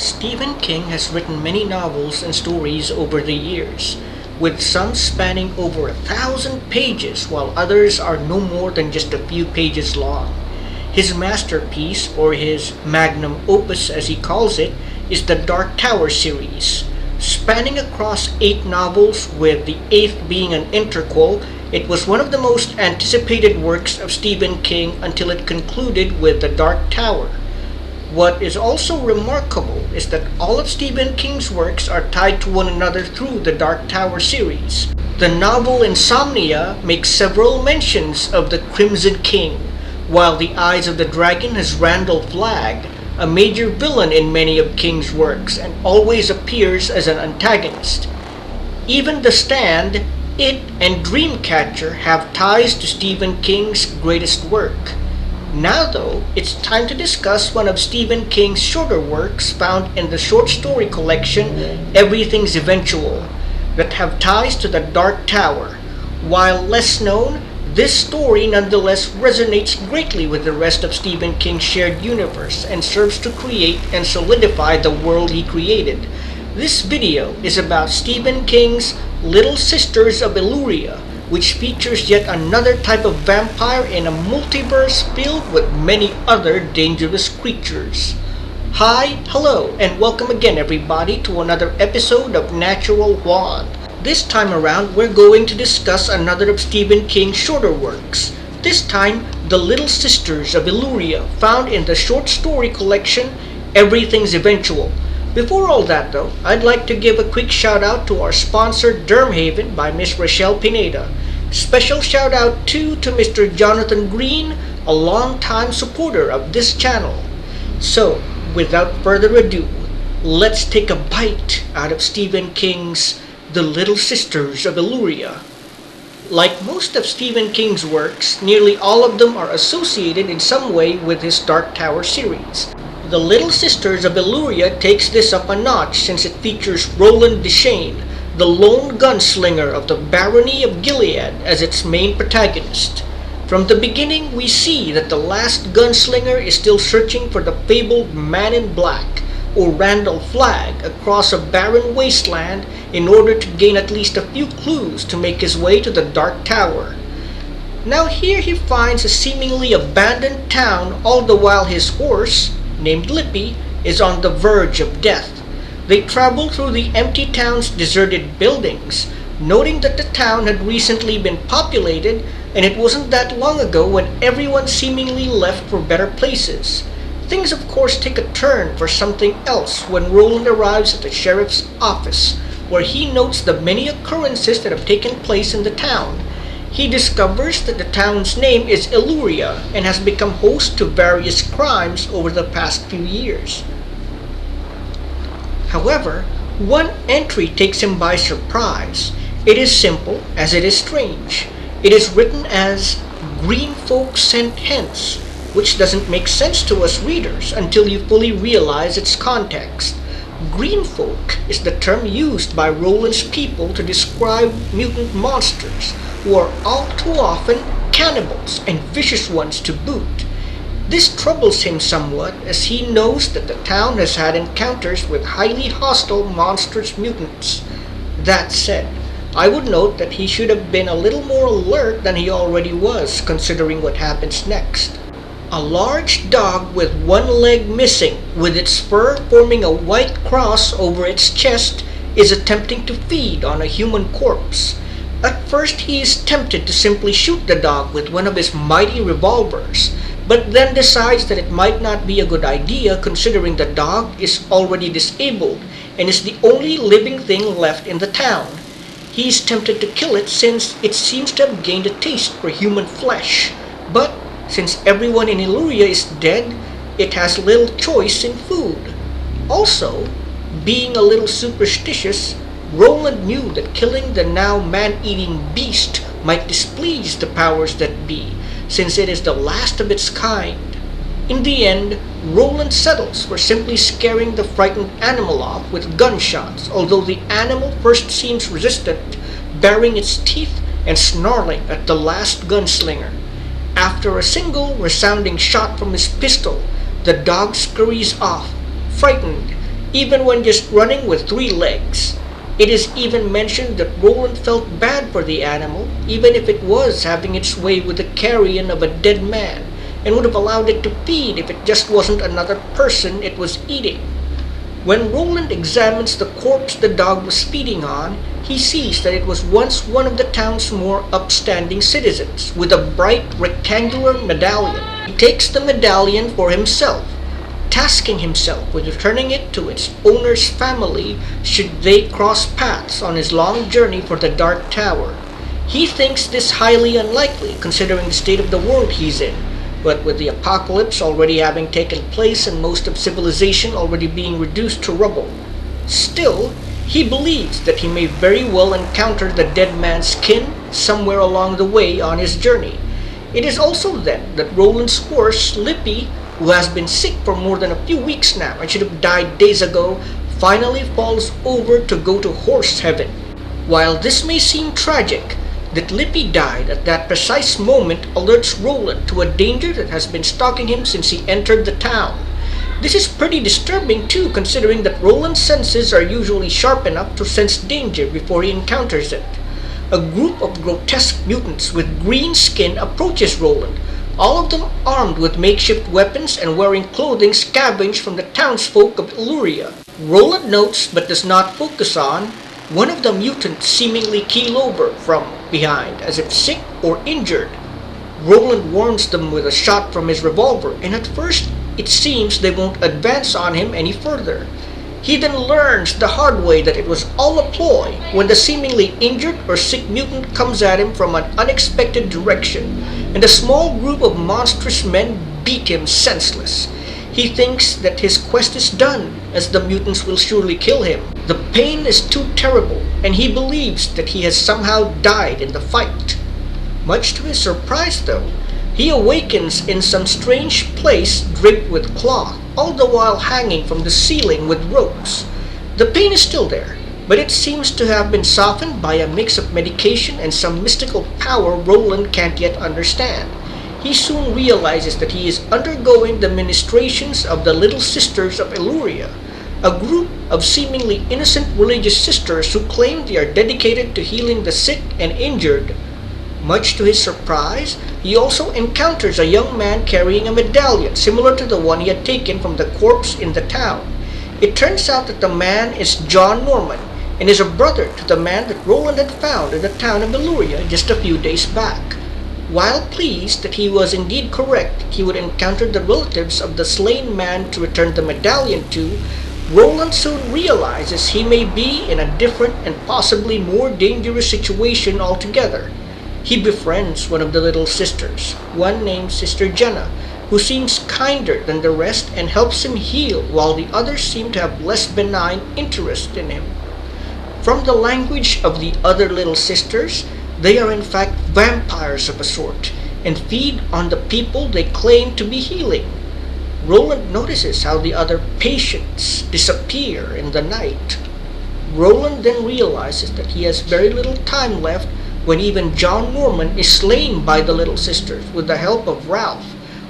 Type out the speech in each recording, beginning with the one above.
Stephen King has written many novels and stories over the years, with some spanning over 1,000 pages, while others are no more than just a few pages long. His masterpiece, or his magnum opus as he calls it, is the Dark Tower series. Spanning across 8 novels, with the eighth being an interquel, it was one of the most anticipated works of Stephen King until it concluded with The Dark Tower. What is also remarkable is that all of Stephen King's works are tied to one another through the Dark Tower series. The novel Insomnia makes several mentions of the Crimson King, while The Eyes of the Dragon has Randall Flagg, a major villain in many of King's works and always appears as an antagonist. Even The Stand, It, and Dreamcatcher have ties to Stephen King's greatest work. Now though, it's time to discuss one of Stephen King's shorter works found in the short story collection Everything's Eventual, that have ties to the Dark Tower. While less known, this story nonetheless resonates greatly with the rest of Stephen King's shared universe and serves to create and solidify the world he created. This video is about Stephen King's Little Sisters of Eluria, which features yet another type of vampire in a multiverse filled with many other dangerous creatures. Hi, hello, and welcome again everybody to another episode of Natural Juan. This time around, we're going to discuss another of Stephen King's shorter works. This time, The Little Sisters of Eluria, found in the short story collection Everything's Eventual. Before all that though, I'd like to give a quick shout out to our sponsor Dermhaven by Miss Rochelle Pineda. Special shout out too to Mr. Jonathan Green, a long-time supporter of this channel. So, without further ado, let's take a bite out of Stephen King's The Little Sisters of Eluria. Like most of Stephen King's works, nearly all of them are associated in some way with his Dark Tower series. The Little Sisters of Eluria takes this up a notch since it features Roland Deschain, the lone gunslinger of the Barony of Gilead, as its main protagonist. From the beginning, we see that the last gunslinger is still searching for the fabled Man in Black, or Randall Flagg, across a barren wasteland in order to gain at least a few clues to make his way to the Dark Tower. Now here he finds a seemingly abandoned town, all the while his horse, named Lippy, is on the verge of death. They travel through the empty town's deserted buildings, noting that the town had recently been populated and it wasn't that long ago when everyone seemingly left for better places. Things of course take a turn for something else when Roland arrives at the sheriff's office, where he notes the many occurrences that have taken place in the town. He discovers that the town's name is Eluria and has become host to various crimes over the past few years. However, one entry takes him by surprise. It is simple as it is strange. It is written as "Green Folk Sent Hence," which doesn't make sense to us readers until you fully realize its context. Green folk is the term used by Roland's people to describe mutant monsters, who are all too often cannibals and vicious ones to boot. This troubles him somewhat as he knows that the town has had encounters with highly hostile monstrous mutants. That said, I would note that he should have been a little more alert than he already was, considering what happens next. A large dog with one leg missing, with its fur forming a white cross over its chest, is attempting to feed on a human corpse. At first he is tempted to simply shoot the dog with one of his mighty revolvers, but then decides that it might not be a good idea considering the dog is already disabled and is the only living thing left in the town. He is tempted to kill it since it seems to have gained a taste for human flesh, but since everyone in Eluria is dead, it has little choice in food. Also, being a little superstitious, Roland knew that killing the now man-eating beast might displease the powers that be, since it is the last of its kind. In the end, Roland settles for simply scaring the frightened animal off with gunshots, although the animal first seems resistant, baring its teeth and snarling at the last gunslinger. After a single resounding shot from his pistol, the dog scurries off, frightened, even when just running with three legs. It is even mentioned that Roland felt bad for the animal, even if it was having its way with the carrion of a dead man, and would have allowed it to feed if it just wasn't another person it was eating. When Roland examines the corpse the dog was feeding on, he sees that it was once one of the town's more upstanding citizens, with a bright rectangular medallion. He takes the medallion for himself, tasking himself with returning it to its owner's family should they cross paths on his long journey for the Dark Tower. He thinks this highly unlikely, considering the state of the world he's in, but with the apocalypse already having taken place and most of civilization already being reduced to rubble. Still, he believes that he may very well encounter the dead man's kin somewhere along the way on his journey. It is also then that Roland's horse, Lippy, who has been sick for more than a few weeks now and should have died days ago, finally falls over to go to horse heaven. While this may seem tragic, that Lippy died at that precise moment alerts Roland to a danger that has been stalking him since he entered the town. This is pretty disturbing too, considering that Roland's senses are usually sharp enough to sense danger before he encounters it. A group of grotesque mutants with green skin approaches Roland, all of them armed with makeshift weapons and wearing clothing scavenged from the townsfolk of Eluria. Roland notes but does not focus on one of the mutants seemingly keel over from behind as if sick or injured. Roland warns them with a shot from his revolver, and at first it seems they won't advance on him any further. He then learns the hard way that it was all a ploy when the seemingly injured or sick mutant comes at him from an unexpected direction, and a small group of monstrous men beat him senseless. He thinks that his quest is done, as the mutants will surely kill him. The pain is too terrible, and he believes that he has somehow died in the fight. Much to his surprise, though, he awakens in some strange place draped with cloth, all the while hanging from the ceiling with ropes. The pain is still there, but it seems to have been softened by a mix of medication and some mystical power Roland can't yet understand. He soon realizes that he is undergoing the ministrations of the Little Sisters of Eluria, a group of seemingly innocent religious sisters who claim they are dedicated to healing the sick and injured. Much to his surprise, he also encounters a young man carrying a medallion similar to the one he had taken from the corpse in the town. It turns out that the man is John Norman, and is a brother to the man that Roland had found in the town of Eluria just a few days back. While pleased that he was indeed correct, he would encounter the relatives of the slain man to return the medallion to, Roland soon realizes he may be in a different and possibly more dangerous situation altogether. He befriends one of the little sisters, one named Sister Jenna, who seems kinder than the rest and helps him heal, while the others seem to have less benign interest in him. From the language of the other little sisters, they are in fact vampires of a sort, and feed on the people they claim to be healing. Roland notices how the other patients disappear in the night. Roland then realizes that he has very little time left when even John Norman is slain by the Little Sisters with the help of Ralph,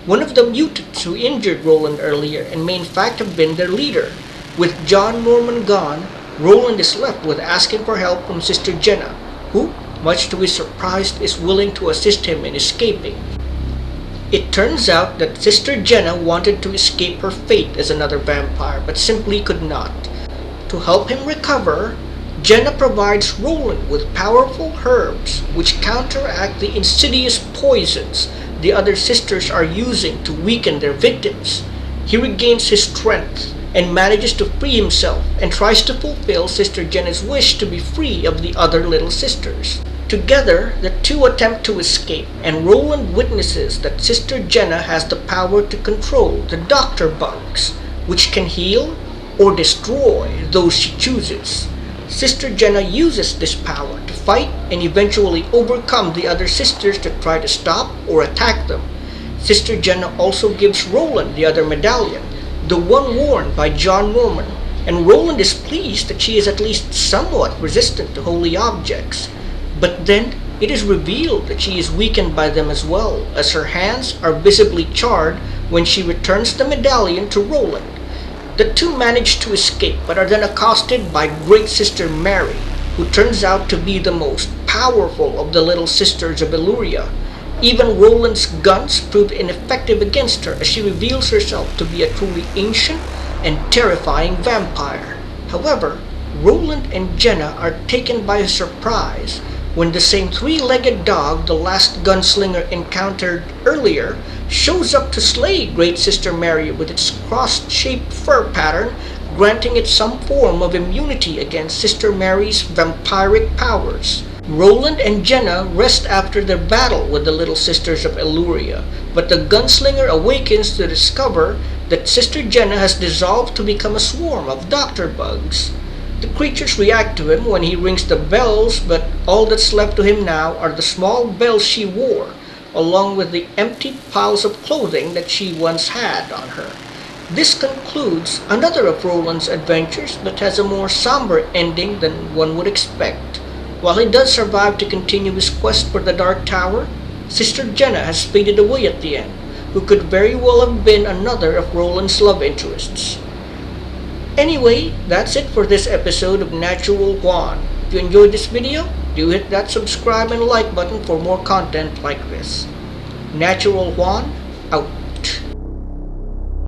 one of the mutants who injured Roland earlier and may in fact have been their leader. With John Norman gone, Roland is left with asking for help from Sister Jenna, who, much to his surprise, is willing to assist him in escaping. It turns out that Sister Jenna wanted to escape her fate as another vampire, but simply could not. To help him recover, Jenna provides Roland with powerful herbs which counteract the insidious poisons the other sisters are using to weaken their victims. He regains his strength and manages to free himself and tries to fulfill Sister Jenna's wish to be free of the other little sisters. Together, the two attempt to escape, and Roland witnesses that Sister Jenna has the power to control the doctor bugs, which can heal or destroy those she chooses. Sister Jenna uses this power to fight and eventually overcome the other sisters that try to stop or attack them. Sister Jenna also gives Roland the other medallion, the one worn by John Norman, and Roland is pleased that she is at least somewhat resistant to holy objects. But then it is revealed that she is weakened by them as well, as her hands are visibly charred when she returns the medallion to Roland. The two manage to escape but are then accosted by Great Sister Mary, who turns out to be the most powerful of the little sisters of Eluria. Even Roland's guns prove ineffective against her as she reveals herself to be a truly ancient and terrifying vampire. However, Roland and Jenna are taken by surprise when the same three-legged dog the last gunslinger encountered earlier shows up to slay Great Sister Mary with its cross-shaped fur pattern, granting it some form of immunity against Sister Mary's vampiric powers. Roland and Jenna rest after their battle with the Little Sisters of Eluria, but the gunslinger awakens to discover that Sister Jenna has dissolved to become a swarm of doctor bugs. The creatures react to him when he rings the bells, but all that's left to him now are the small bells she wore, along with the empty piles of clothing that she once had on her. This concludes another of Roland's adventures, but has a more somber ending than one would expect. While he does survive to continue his quest for the Dark Tower, Sister Jenna has faded away at the end, who could very well have been another of Roland's love interests. Anyway, that's it for this episode of Natural Juan. If you enjoyed this video, do hit that subscribe and like button for more content like this. Natural Juan, out.